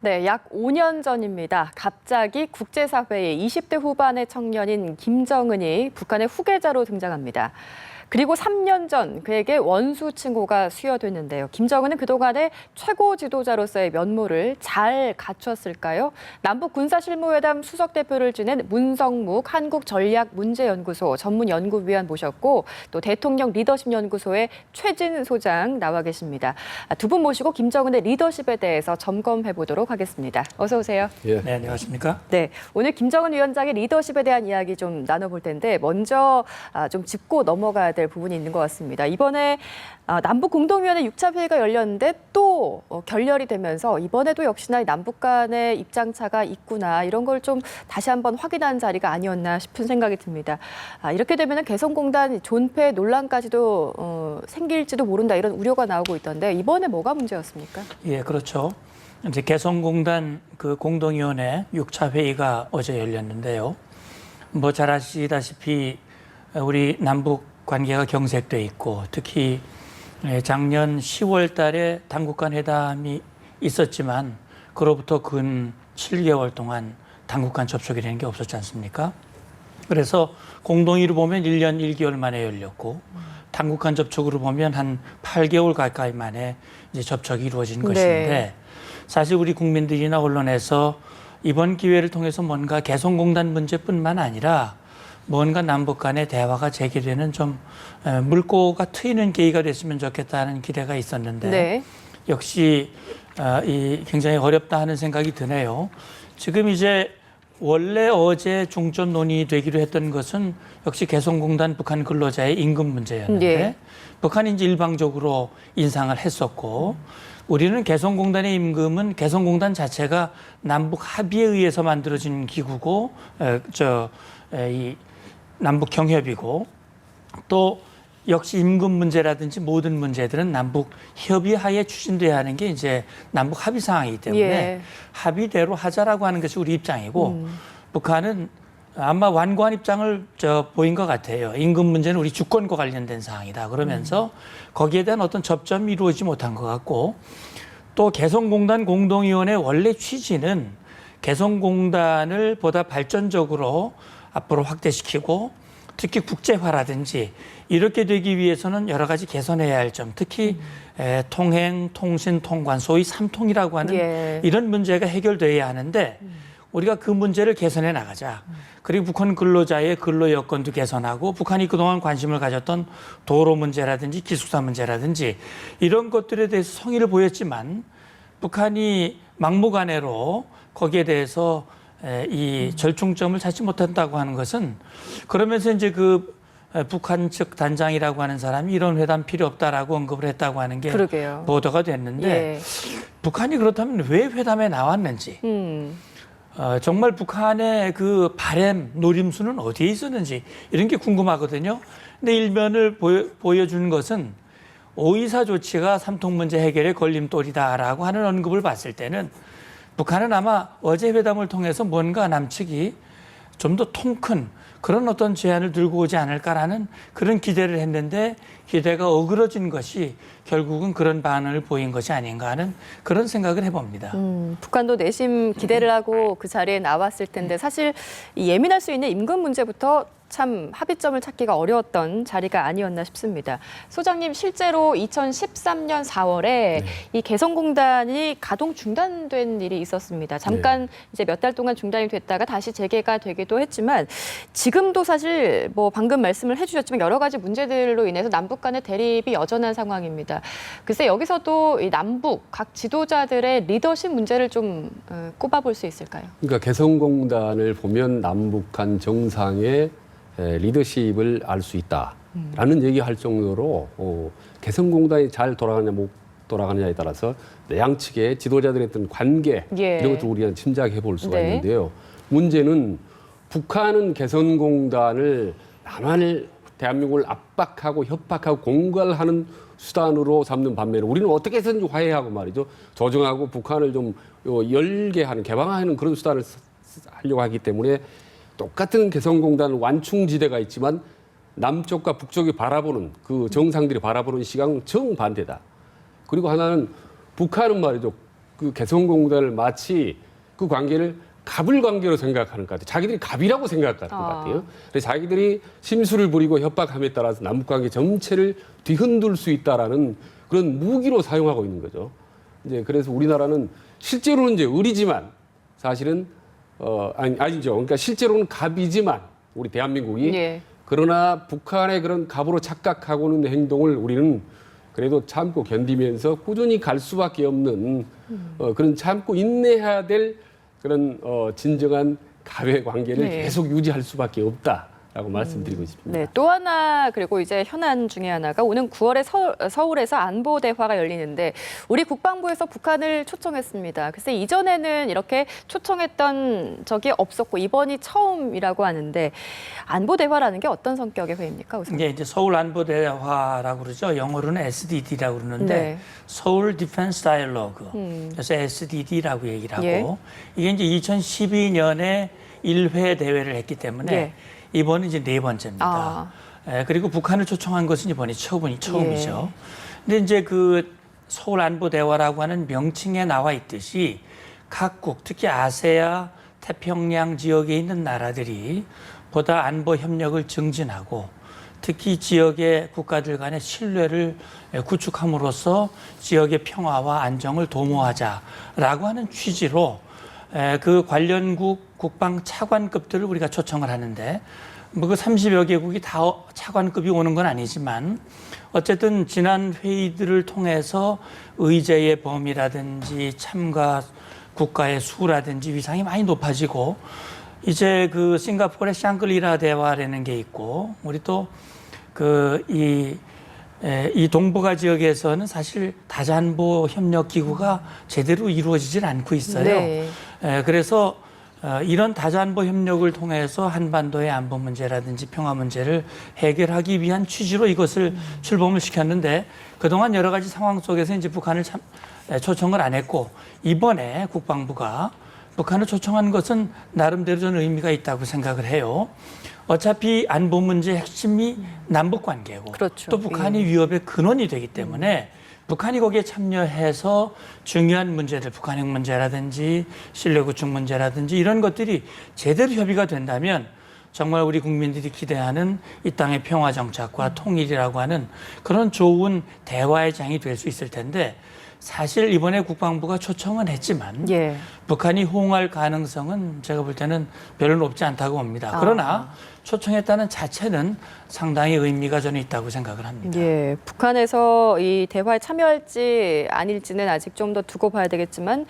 네, 약 5년 전입니다. 갑자기 국제사회의 20대 후반의 청년인 김정은이 북한의 후계자로 등장합니다. 그리고 3년 전 그에게 원수 칭호가 수여됐는데요. 김정은은 그동안의 최고 지도자로서의 면모를 잘 갖췄을까요? 남북 군사실무회담 수석대표를 지낸 문성묵 한국전략문제연구소 전문연구위원 모셨고 또 대통령 리더십연구소의 최진 소장 나와 계십니다. 두 분 모시고 김정은의 리더십에 대해서 점검해 보도록 하겠습니다. 어서 오세요. 네, 안녕하십니까? 네, 오늘 김정은 위원장의 리더십에 대한 이야기 좀 나눠볼 텐데 먼저 좀 짚고 넘어가야 될 부분이 있는 것 같습니다. 이번에 남북 공동위원회 6차 회의가 열렸는데 또 결렬이 되면서 이번에도 역시나 남북 간의 입장차가 있구나 이런 걸 좀 다시 한번 확인한 자리가 아니었나 싶은 생각이 듭니다. 이렇게 되면 개성공단 존폐 논란까지도 생길지도 모른다 이런 우려가 나오고 있던데 이번에 뭐가 문제였습니까? 예, 그렇죠. 이제 개성공단 그 공동위원회 6차 회의가 어제 열렸는데요. 뭐 잘 아시다시피 우리 남북 관계가 경색돼 있고 특히 작년 10월 달에 당국 간 회담이 있었지만 그로부터 근 7개월 동안 당국 간 접촉이라는 게 없었지 않습니까? 그래서 공동위로 보면 1년 1개월 만에 열렸고 당국 간 접촉으로 보면 한 8개월 가까이 만에 이제 접촉이 이루어진 것인데 사실 우리 국민들이나 언론에서 이번 기회를 통해서 뭔가 개성공단 문제뿐만 아니라 뭔가 남북 간의 대화가 재개되는 좀 물꼬가 트이는 계기가 됐으면 좋겠다는 기대가 있었는데 역시 이 굉장히 어렵다 하는 생각이 드네요. 지금 이제 원래 어제 중점 논의되기로 했던 것은 역시 개성공단 북한 근로자의 임금 문제였는데 북한이 이제 일방적으로 인상을 했었고 우리는 개성공단의 임금은 개성공단 자체가 남북 합의에 의해서 만들어진 기구고 이 남북 경협이고 또 역시 임금 문제라든지 모든 문제들은 남북 협의하에 추진돼야 하는 게 이제 남북 합의 사항이기 때문에 합의대로 하자라고 하는 것이 우리 입장이고 북한은 아마 완고한 입장을 보인 것 같아요. 임금 문제는 우리 주권과 관련된 사항이다. 그러면서 거기에 대한 어떤 접점이 이루어지지 못한 것 같고 또 개성공단 공동위원회 원래 취지는 개성공단을 보다 발전적으로 앞으로 확대시키고 특히 국제화라든지 이렇게 되기 위해서는 여러 가지 개선해야 할 점, 특히 통행, 통신, 통관, 소위 삼통이라고 하는 이런 문제가 해결돼야 하는데 우리가 그 문제를 개선해 나가자. 그리고 북한 근로자의 근로 여건도 개선하고 북한이 그동안 관심을 가졌던 도로 문제라든지 기숙사 문제라든지 이런 것들에 대해서 성의를 보였지만 북한이 막무가내로 거기에 대해서 이 절충점을 찾지 못한다고 하는 것은 그러면서 이제 그 북한 측 단장이라고 하는 사람이 이런 회담 필요 없다라고 언급을 했다고 하는 게 보도가 됐는데 북한이 그렇다면 왜 회담에 나왔는지 정말 북한의 그 바램 노림수는 어디에 있었는지 이런 게 궁금하거든요. 근데 일면을 보여주는 것은 5.24 조치가 삼통 문제 해결의 걸림돌이다라고 하는 언급을 봤을 때는 북한은 아마 어제 회담을 통해서 뭔가 남측이 좀 더 통 큰 그런 어떤 제안을 들고 오지 않을까라는 그런 기대를 했는데 기대가 어그러진 것이 결국은 그런 반응을 보인 것이 아닌가 하는 그런 생각을 해봅니다. 북한도 내심 기대를 하고 그 자리에 나왔을 텐데 사실 예민할 수 있는 임금 문제부터 참 합의점을 찾기가 어려웠던 자리가 아니었나 싶습니다. 소장님, 실제로 2013년 4월에 이 개성공단이 가동 중단된 일이 있었습니다. 잠깐 이제 몇 달 동안 중단이 됐다가 다시 재개가 되기도 했지만 지금도 사실 뭐 방금 말씀을 해주셨지만 여러 가지 문제들로 인해서 남북 간의 대립이 여전한 상황입니다. 글쎄 여기서도 이 남북 각 지도자들의 리더십 문제를 좀 꼽아볼 수 있을까요? 그러니까 개성공단을 보면 남북한 정상의 리더십을 알 수 있다라는 얘기할 정도로 개성공단이 잘 돌아가냐 못 돌아가느냐에 따라서 양측의 지도자들의 어떤 관계 이런 것도 우리가 짐작해 볼 수가 있는데요. 문제는 북한은 개성공단을 남한을 대한민국을 압박하고 협박하고 공갈하는 수단으로 삼는 반면에 우리는 어떻게 해서든지 화해하고 말이죠. 조정하고 북한을 좀 열게 하는 개방하는 그런 수단을 하려고 하기 때문에 똑같은 개성공단 완충지대가 있지만 남쪽과 북쪽이 바라보는 그 정상들이 바라보는 시각은 정반대다. 그리고 하나는 북한은 말이죠. 그 개성공단을 마치 그 관계를 갑을 관계로 생각하는 것 같아요. 자기들이 갑이라고 생각하는 것 같아요. 그래서 자기들이 심술을 부리고 협박함에 따라서 남북 관계 전체를 뒤흔들 수 있다라는 그런 무기로 사용하고 있는 거죠. 이제 그래서 우리나라는 실제로는 이제 을이지만 사실은 아니죠. 그러니까 실제로는 갑이지만 우리 대한민국이 예. 그러나 북한의 그런 갑으로 착각하고는 행동을 우리는 그래도 참고 견디면서 꾸준히 갈 수밖에 없는 그런 참고 인내해야 될 그런 진정한 가외 관계를 네. 계속 유지할 수밖에 없다라고 말씀드리고 싶습니다. 네, 또 하나 그리고 이제 현안 중에 하나가 오는 9월에 서울에서 안보 대화가 열리는데 우리 국방부에서 북한을 초청했습니다. 글쎄 이전에는 이렇게 초청했던 적이 없었고 이번이 처음이라고 하는데 안보 대화라는 게 어떤 성격의 회의입니까? 우선? 이게 이제 서울 안보 대화라고 그러죠. 영어로는 SDD라고 그러는데 네. 서울 디펜스 다이얼로그. 그래서 SDD라고 얘기를 하고 예. 이게 이제 2012년에 1회 대회를 했기 때문에 예. 이번은 이제 네 번째입니다. 그리고 북한을 초청한 것은 이번이 처음이죠. 근데 이제 그 서울 안보 대화라고 하는 명칭에 나와 있듯이 각국 특히 아세아 태평양 지역에 있는 나라들이 보다 안보 협력을 증진하고 특히 지역의 국가들 간의 신뢰를 구축함으로써 지역의 평화와 안정을 도모하자라고 하는 취지로 그 관련국 국방 차관급들을 우리가 초청을 하는데 뭐 그 30여 개국이 다 차관급이 오는 건 아니지만 어쨌든 지난 회의들을 통해서 의제의 범위라든지 참가 국가의 수라든지 위상이 많이 높아지고 이제 그 싱가포르의 샹글리라 대화라는 게 있고 우리 또 이 동북아 지역에서는 사실 다자안보 협력 기구가 제대로 이루어지질 않고 있어요. 네. 그래서 이런 다자안보 협력을 통해서 한반도의 안보 문제라든지 평화 문제를 해결하기 위한 취지로 이것을 출범을 시켰는데 그동안 여러 가지 상황 속에서 이제 북한을 초청을 안 했고 이번에 국방부가 북한을 초청한 것은 나름대로 저는 의미가 있다고 생각을 해요. 어차피 안보 문제의 핵심이 남북 관계고 그렇죠. 또 북한이 위협의 근원이 되기 때문에 북한이 거기에 참여해서 중요한 문제들, 북한 핵 문제라든지 신뢰 구축 문제라든지 이런 것들이 제대로 협의가 된다면 정말 우리 국민들이 기대하는 이 땅의 평화 정착과 통일이라고 하는 그런 좋은 대화의 장이 될 수 있을 텐데 사실 이번에 국방부가 초청은 했지만 예. 북한이 호응할 가능성은 제가 볼 때는 별로 높지 않다고 봅니다. 그러나 초청했다는 자체는 상당히 의미가 저는 있다고 생각을 합니다. 예, 북한에서 이 대화에 참여할지 아닐지는 아직 좀 더 두고 봐야 되겠지만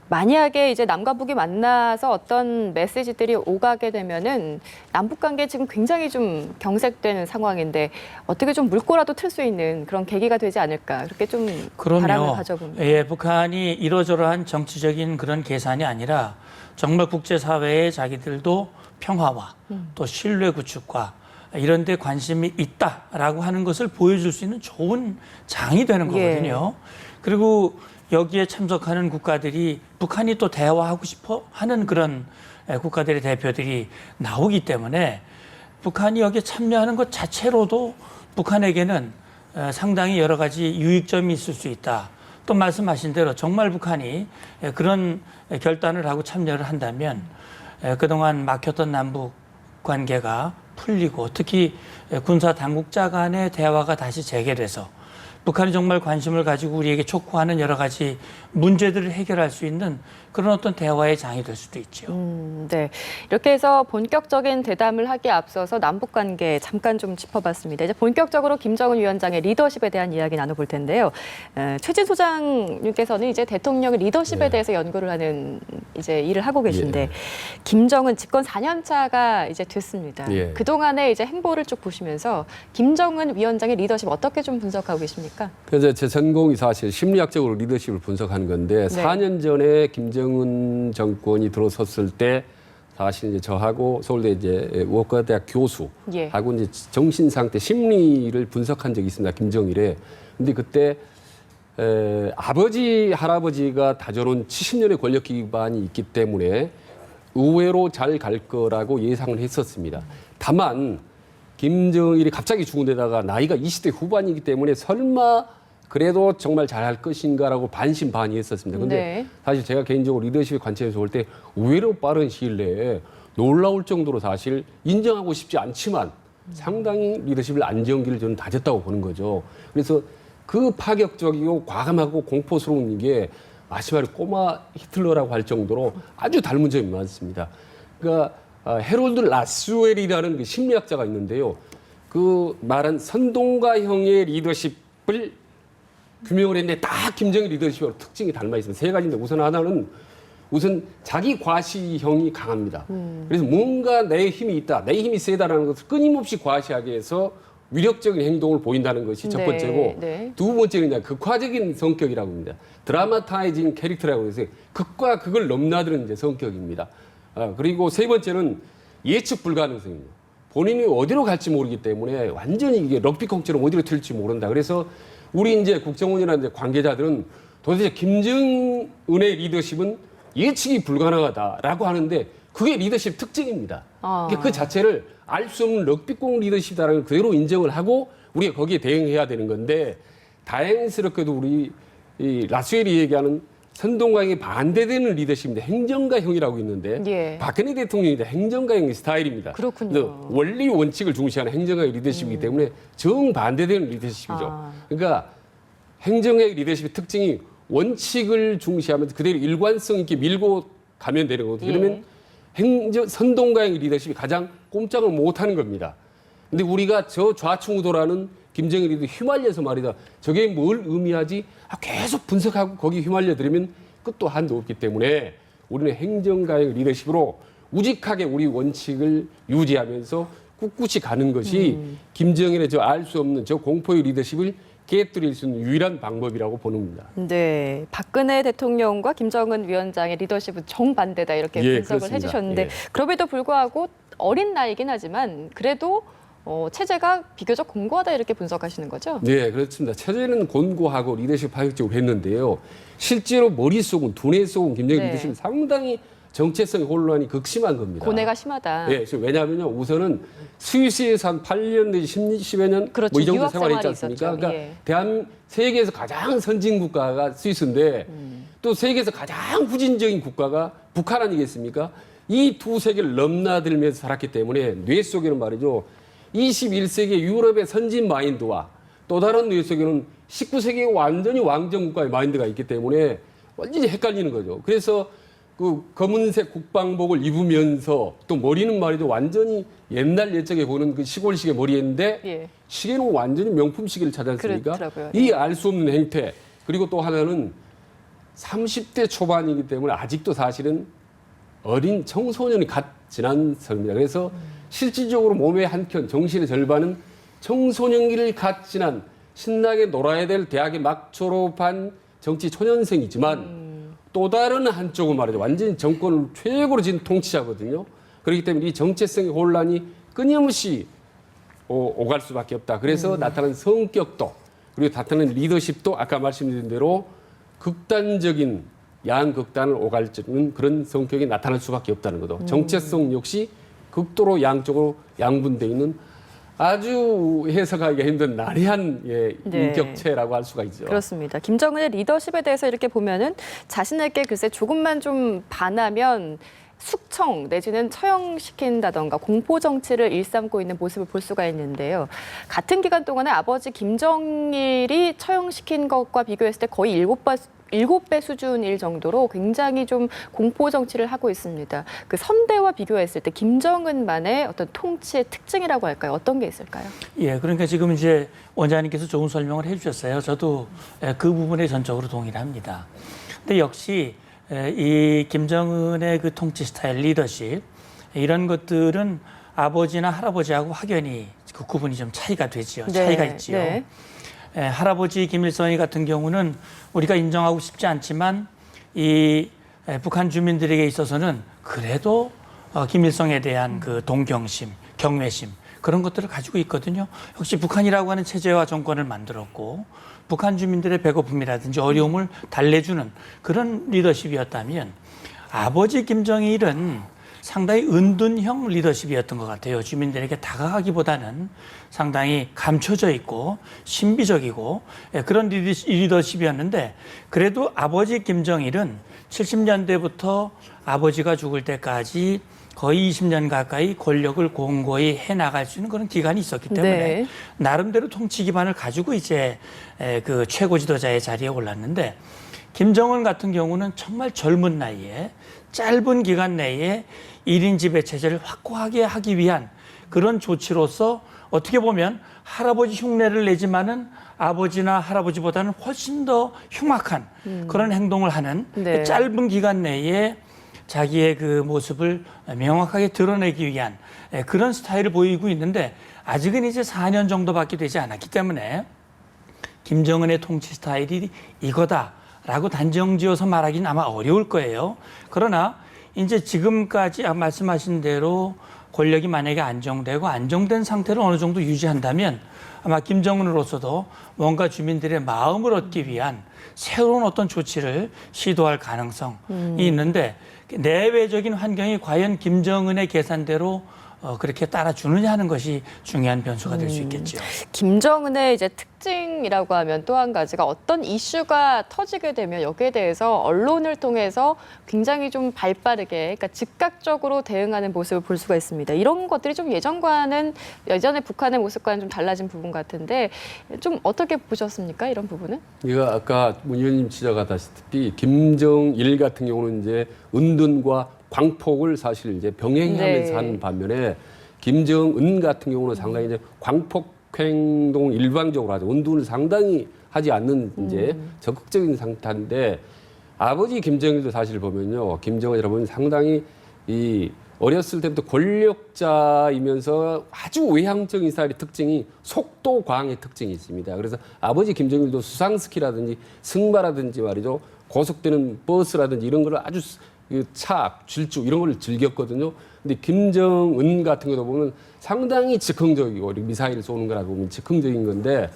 만약에 이제 남과 북이 만나서 어떤 메시지들이 오가게 되면은 남북 관계 지금 굉장히 좀 경색되는 상황인데 어떻게 좀 물꼬라도 틀 수 있는 그런 계기가 되지 않을까 그렇게 좀 바람을 가져봅니다. 예, 북한이 이러저러한 정치적인 그런 계산이 아니라 정말 국제사회에 자기들도 평화와 또 신뢰 구축과 이런 데 관심이 있다라고 하는 것을 보여줄 수 있는 좋은 장이 되는 거거든요. 그리고 여기에 참석하는 국가들이 북한이 또 대화하고 싶어 하는 그런 국가들의 대표들이 나오기 때문에 북한이 여기에 참여하는 것 자체로도 북한에게는 상당히 여러 가지 유익점이 있을 수 있다. 또 말씀하신 대로 정말 북한이 그런 결단을 하고 참여를 한다면 그동안 막혔던 남북 관계가 풀리고 특히 군사 당국자 간의 대화가 다시 재개돼서 북한이 정말 관심을 가지고 우리에게 촉구하는 여러 가지 문제들을 해결할 수 있는 그런 어떤 대화의 장이 될 수도 있죠. 네, 이렇게 해서 본격적인 대담을 하기에 앞서서 남북 관계 잠깐 좀 짚어봤습니다. 이제 본격적으로 김정은 위원장의 리더십에 대한 이야기 나눠볼 텐데요. 최진 소장님께서는 이제 대통령의 리더십에 대해서 연구를 하는 이제 일을 하고 계신데 김정은 집권 4년 차가 이제 됐습니다. 그 동안의 이제 행보를 쭉 보시면서 김정은 위원장의 리더십 어떻게 좀 분석하고 계십니까? 그래서 제 전공이 사실 심리학적으로 리더십을 분석한 건데 4년 전에 김정은 정권이 들어섰을 때 사실 이제 저하고 서울대 이제 우어과대학 교수하고 이제 정신 상태 심리를 분석한 적이 있습니다. 김정일에. 근데 그때 아버지 할아버지가 다져놓은 70년의 권력 기반이 있기 때문에 의외로 잘 갈 거라고 예상을 했었습니다. 다만 김정일이 갑자기 죽은 데다가 나이가 20대 후반이기 때문에 설마 그래도 정말 잘할 것인가라고 반신반의했었습니다. 근데 네. 사실 제가 개인적으로 리더십의 관점에서 볼 때 의외로 빠른 시일 내에 놀라울 정도로 사실 인정하고 싶지 않지만 상당히 리더십을 안정기를 저는 다졌다고 보는 거죠. 그래서 그 파격적이고 과감하고 공포스러운 게 마지막에 꼬마 히틀러라고 할 정도로 아주 닮은 점이 많습니다. 그러니까 헤롤드 라스웰이라는 그 심리학자가 있는데요. 그 말한 선동가형의 리더십을 규명을 했는데 다 김정일 리더십하고 특징이 닮아 있습니다. 세 가지인데 우선 하나는 우선 자기 과시형이 강합니다. 그래서 뭔가 내 힘이 있다, 내 힘이 세다라는 것을 끊임없이 과시하게 해서 위력적인 행동을 보인다는 것이 첫 네, 번째고 네. 두 번째는 극화적인 성격이라고 합니다. 드라마타이징 캐릭터라고 해서 극과 극을 넘나드는 이제 성격입니다. 그리고 세 번째는 예측 불가능성입니다. 본인이 어디로 갈지 모르기 때문에 완전히 이게 럭비공처럼 어디로 튈지 모른다. 그래서 우리 이제 국정원이나 이제 관계자들은 도대체 김정은의 리더십은 예측이 불가능하다라고 하는데 그게 리더십 특징입니다. 그러니까 그 자체를 알 수 없는 럭비공 리더십이라는 걸 그대로 인정을 하고 우리가 거기에 대응해야 되는 건데 다행스럽게도 우리 이 라스웰이 얘기하는 선동가형에 반대되는 리더십인데 행정가형이라고 있는데 예. 박근혜 대통령이 행정가형 스타일입니다. 그렇군요. 그래서 원리 원칙을 중시하는 행정가형 리더십이기 때문에 정반대되는 리더십이죠. 그러니까 행정의 리더십의 특징이 원칙을 중시하면서 그대로 일관성 있게 밀고 가면 되는 거거든요. 그러면 선동가형 리더십이 가장 꼼짝을 못하는 겁니다. 근데 우리가 저 좌충우돌하는 김정일이도 휘말려서 말이다. 저게 뭘 의미하지? 계속 분석하고 거기 휘말려들으면 끝도 한도 없기 때문에 우리는 행정가형 리더십으로 우직하게 우리 원칙을 유지하면서 꿋꿋이 가는 것이 김정일의 저 알 수 없는 저 공포의 리더십을 깨뜨릴 수 있는 유일한 방법이라고 보는 겁니다. 네, 박근혜 대통령과 김정은 위원장의 리더십은 정반대다 이렇게 예, 분석을 그렇습니다. 해주셨는데 예. 그럼에도 불구하고 어린 나이긴 하지만 그래도 체제가 비교적 공고하다 이렇게 분석하시는 거죠? 네, 그렇습니다. 체제는 곤고하고 리더십 파격적으로 했는데요. 실제로 머릿속은, 두뇌 속은 김정일 네. 리더십은 상당히 정체성 혼란이 극심한 겁니다. 고뇌가 심하다. 네, 왜냐하면요. 우선은 스위스에서 한 8년 내지 10여 년 그렇죠. 뭐 이 정도 유학 생활했지 생활이 않습니까? 있었죠. 그러니까 예. 세계에서 가장 선진 국가가 스위스인데 또 세계에서 가장 후진적인 국가가 북한 아니겠습니까? 이 두 세계를 넘나들면서 살았기 때문에 뇌 속에는 말이죠. 21세기 유럽의 선진 마인드와 또 다른 뇌 속에는 19세기의 완전히 왕정 국가의 마인드가 있기 때문에 완전히 헷갈리는 거죠. 그래서 그 검은색 국방복을 입으면서 또 머리는 말이죠. 완전히 옛날 옛적에 보는 그 시골식의 머리였는데 예. 시계는 완전히 명품 시계를 찾지 않습니까? 그렇더라고요. 이 알 수 없는 행태. 그리고 또 하나는 30대 초반이기 때문에 아직도 사실은 어린 청소년이 갓 지난 성입니다. 그래서 실질적으로 몸의 한켠, 정신의 절반은 청소년기를 갓 지난 신나게 놀아야 될 대학에 막 졸업한 정치 초년생이지만 또 다른 한쪽은 말이죠. 완전히 정권을 최고로 진 통치자거든요. 그렇기 때문에 이 정체성의 혼란이 끊임없이 오갈 수밖에 없다. 그래서 나타나는 성격도 그리고 나타나는 리더십도 아까 말씀드린 대로 극단적인 양극단을 오갈지는 그런 성격이 나타날 수밖에 없다는 거죠. 정체성 역시 극도로 양쪽으로 양분되어 있는 아주 해석하기가 힘든 난해한 네. 인격체라고 할 수가 있죠. 그렇습니다. 김정은의 리더십에 대해서 이렇게 보면은 자신에게 글쎄 조금만 좀 반하면 숙청 내지는 처형시킨다던가 공포 정치를 일삼고 있는 모습을 볼 수가 있는데요. 같은 기간 동안에 아버지 김정일이 처형시킨 것과 비교했을 때 거의 7배 수준일 정도로 굉장히 좀 공포 정치를 하고 있습니다. 그 선대와 비교했을 때 김정은만의 어떤 통치의 특징이라고 할까요? 어떤 게 있을까요? 예, 그러니까 지금 이제 원장님께서 좋은 설명을 해주셨어요. 저도 그 부분에 전적으로 동의를 합니다. 근데 역시 이 김정은의 그 통치 스타일, 리더십 이런 것들은 아버지나 할아버지하고 확연히 그 구분이 좀 차이가 되지요. 네, 차이가 있지요. 네. 할아버지 김일성이 같은 경우는 우리가 인정하고 싶지 않지만 이 북한 주민들에게 있어서는 그래도 김일성에 대한 그 동경심, 경외심 그런 것들을 가지고 있거든요. 역시 북한이라고 하는 체제와 정권을 만들었고 북한 주민들의 배고픔이라든지 어려움을 달래주는 그런 리더십이었다면 아버지 김정일은 상당히 은둔형 리더십이었던 것 같아요. 주민들에게 다가가기보다는 상당히 감춰져 있고 신비적이고 그런 리더십이었는데 그래도 아버지 김정일은 70년대부터 아버지가 죽을 때까지 거의 20년 가까이 권력을 공고히 해나갈 수 있는 그런 기간이 있었기 때문에 네. 나름대로 통치 기반을 가지고 이제 그 최고 지도자의 자리에 올랐는데 김정은 같은 경우는 정말 젊은 나이에 짧은 기간 내에 1인 지배 체제를 확고하게 하기 위한 그런 조치로서 어떻게 보면 할아버지 흉내를 내지만은 아버지나 할아버지보다는 훨씬 더 흉악한 그런 행동을 하는 네. 짧은 기간 내에 자기의 그 모습을 명확하게 드러내기 위한 그런 스타일을 보이고 있는데 아직은 이제 4년 정도밖에 되지 않았기 때문에 김정은의 통치 스타일이 이거다라고 단정지어서 말하기는 아마 어려울 거예요. 그러나 이제 지금까지 말씀하신 대로 권력이 만약에 안정되고 안정된 상태를 어느 정도 유지한다면 아마 김정은으로서도 뭔가 주민들의 마음을 얻기 위한 새로운 어떤 조치를 시도할 가능성이 있는데 내외적인 환경이 과연 김정은의 계산대로 그렇게 따라주느냐 하는 것이 중요한 변수가 될 수 있겠죠. 김정은의 이제 특징이라고 하면 또 한 가지가 어떤 이슈가 터지게 되면 여기에 대해서 언론을 통해서 굉장히 좀 발빠르게, 그러니까 즉각적으로 대응하는 모습을 볼 수가 있습니다. 이런 것들이 좀 예전의 북한의 모습과는 좀 달라진 부분 같은데 좀 어떻게 보셨습니까? 이런 부분은? 이거 아까 문 의원님 지적하다시피 김정일 같은 경우는 이제 은둔과 광폭을 사실 이제 병행하면서 네. 하는 반면에 김정은 같은 경우는 상당히 이제 광폭 행동 일방적으로 하죠. 은둔을 상당히 하지 않는 이제 적극적인 상태인데 아버지 김정일도 사실 보면요. 김정은이라 보면 상당히 이 어렸을 때부터 권력자이면서 아주 외향적인 스타일의 특징이 속도 과항의 특징이 있습니다. 그래서 아버지 김정일도 수상스키라든지 승마라든지 말이죠. 고속되는 버스라든지 이런 거를 아주 차, 질주 이런 걸 즐겼거든요. 근데 김정은 같은 경우도 보면 상당히 즉흥적이고 미사일 쏘는 거라 보면 즉흥적인 건데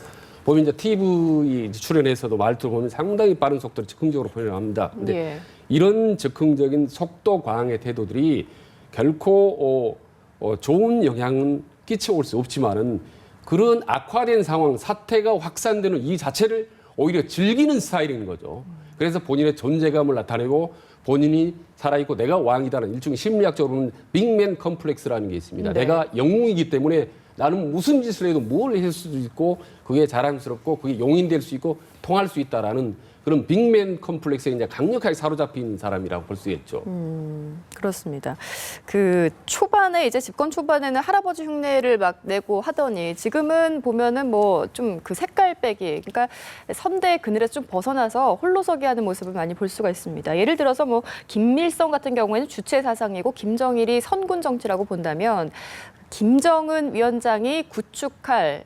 보면 이제 TV 출연해서도 말투를 보면 상당히 빠른 속도로 즉흥적으로 표현합니다. 근데 예. 이런 즉흥적인 속도 과항의 태도들이 결코 좋은 영향은 끼쳐올 수 없지만은 그런 악화된 상황, 사태가 확산되는 이 자체를 오히려 즐기는 스타일인 거죠. 그래서 본인의 존재감을 나타내고 본인이 살아있고 내가 왕이다는 일종의 심리학적으로는 빅맨 컴플렉스라는 게 있습니다. 네. 내가 영웅이기 때문에 나는 무슨 짓을 해도 뭘 할 수도 있고 그게 자랑스럽고 그게 용인 될 수 있고 통할 수 있다라는 그런 빅맨 컴플렉스에 이제 강력하게 사로잡힌 사람이라고 볼 수 있죠. 그렇습니다. 그 초반에 이제 집권 초반에는 할아버지 흉내를 막 내고 하더니 지금은 보면은 뭐 좀 그 색깔 빼기, 그러니까 선대 그늘에서 좀 벗어나서 홀로서기 하는 모습을 많이 볼 수가 있습니다. 예를 들어서 뭐 김밀성 같은 경우에는 주체 사상이고 김정일이 선군 정치라고 본다면 김정은 위원장이 구축할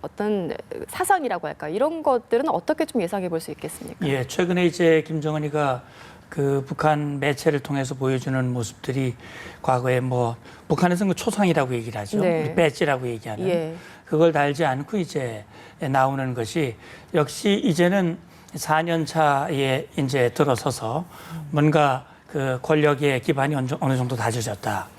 어떤 사상이라고 할까 이런 것들은 어떻게 좀 예상해 볼 수 있겠습니까? 예, 최근에 이제 김정은이가 그 북한 매체를 통해서 보여주는 모습들이 과거에 뭐 북한에서는 그 초상이라고 얘기를 하죠. 네. 배지라고 얘기하는 예. 그걸 달지 않고 이제 나오는 것이 역시 이제는 4년 차에 이제 들어서서 뭔가 그 권력의 기반이 어느 정도 다져졌다.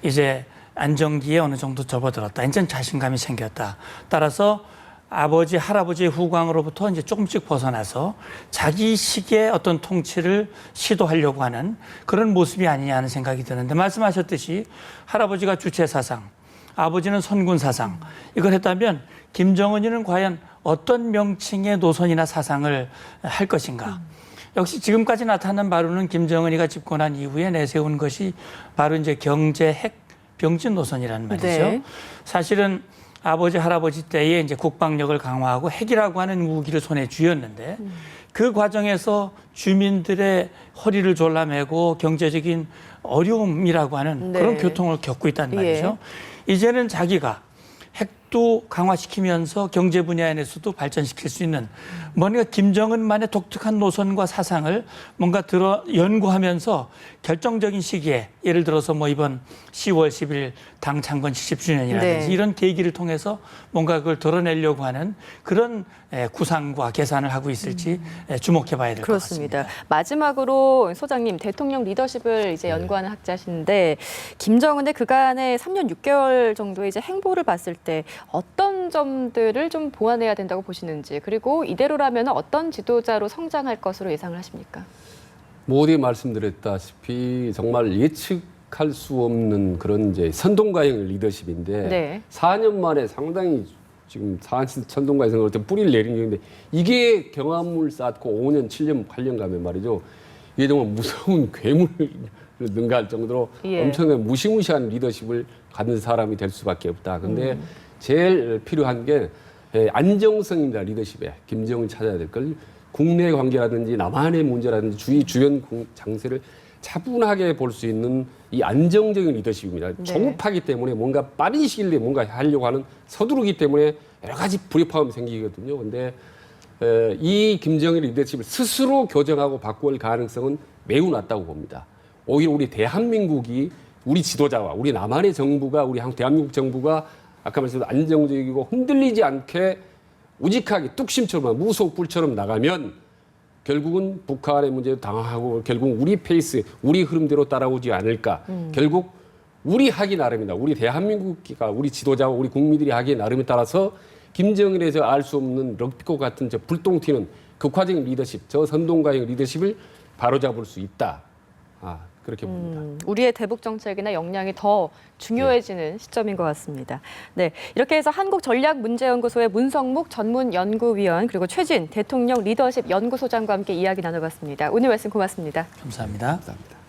이제 안정기에 어느 정도 접어들었다. 이제 자신감이 생겼다. 따라서 아버지, 할아버지의 후광으로부터 이제 조금씩 벗어나서 자기식의 어떤 통치를 시도하려고 하는 그런 모습이 아니냐 하는 생각이 드는데 말씀하셨듯이 할아버지가 주체 사상, 아버지는 선군 사상 이걸 했다면 김정은이는 과연 어떤 명칭의 노선이나 사상을 할 것인가? 역시 지금까지 나타난 바로는 김정은이가 집권한 이후에 내세운 것이 바로 이제 경제 핵 병진 노선이라는 말이죠. 네. 사실은 아버지, 할아버지 때에 이제 국방력을 강화하고 핵이라고 하는 무기를 손에 쥐었는데 그 과정에서 주민들의 허리를 졸라매고 경제적인 어려움이라고 하는 네. 그런 교통을 겪고 있다는 말이죠. 이제는 자기가 핵 국도 강화시키면서 경제 분야에서도 발전시킬 수 있는 뭔가 김정은만의 독특한 노선과 사상을 뭔가 연구하면서 결정적인 시기에 예를 들어서 뭐 이번 10월 10일 당 창건 70주년이라든지 네. 이런 계기를 통해서 뭔가 그걸 드러내려고 하는 그런 구상과 계산을 하고 있을지 주목해 봐야 될 것 같습니다. 그렇습니다. 마지막으로 소장님, 대통령 리더십을 이제 연구하는 학자신데 김정은의 그간의 3년 6개월 정도의 이제 행보를 봤을 때 어떤 점들을 좀 보완해야 된다고 보시는지, 그리고 이대로라면 어떤 지도자로 성장할 것으로 예상을 하십니까? 모두 말씀드렸다시피 정말 예측할 수 없는 그런 이제 선동가형 리더십인데 네. 4년 만에 상당히 지금 선동가형 어떤 뿌리를 내린 건데 이게 경험을 쌓고 5년, 7년, 8년 가면 말이죠. 이게 정말 무서운 괴물을 능가할 정도로 예. 엄청난 무시무시한 리더십을 갖는 사람이 될 수밖에 없다. 근데 제일 필요한 게 안정성입니다. 리더십에. 김정은 찾아야 될 걸. 국내 관계라든지 남한의 문제라든지 주변 장세를 차분하게 볼 수 있는 이 안정적인 리더십입니다. 네. 조급하기 때문에 뭔가 빠른 시일 내에 뭔가 하려고 하는 서두르기 때문에 여러 가지 불협화음이 생기거든요. 근데 이 김정일 리더십을 스스로 교정하고 바꿀 가능성은 매우 낮다고 봅니다. 오히려 우리 대한민국이 우리 지도자와 우리 남한의 정부가 우리 대한민국 정부가 아까 말씀드린 안정적이고 흔들리지 않게 우직하게 뚝심처럼 무속불처럼 나가면 결국은 북한의 문제도 당황하고 결국 우리 페이스, 우리 흐름대로 따라오지 않을까. 결국 우리 하기 나름이다. 우리 대한민국가 우리 지도자와 우리 국민들이 하기 나름에 따라서 김정일에서 알 수 없는 럭비코 같은 저 불똥 튀는 극화적인 리더십, 저 선동가형 리더십을 바로잡을 수 있다. 그렇게 봅니다. 우리의 대북 정책이나 역량이 더 중요해지는 시점인 것 같습니다. 네, 이렇게 해서 한국전략문제연구소의 문성묵 전문연구위원 그리고 최진 대통령 리더십 연구소장과 함께 이야기 나눠봤습니다. 오늘 말씀 고맙습니다. 감사합니다. 감사합니다.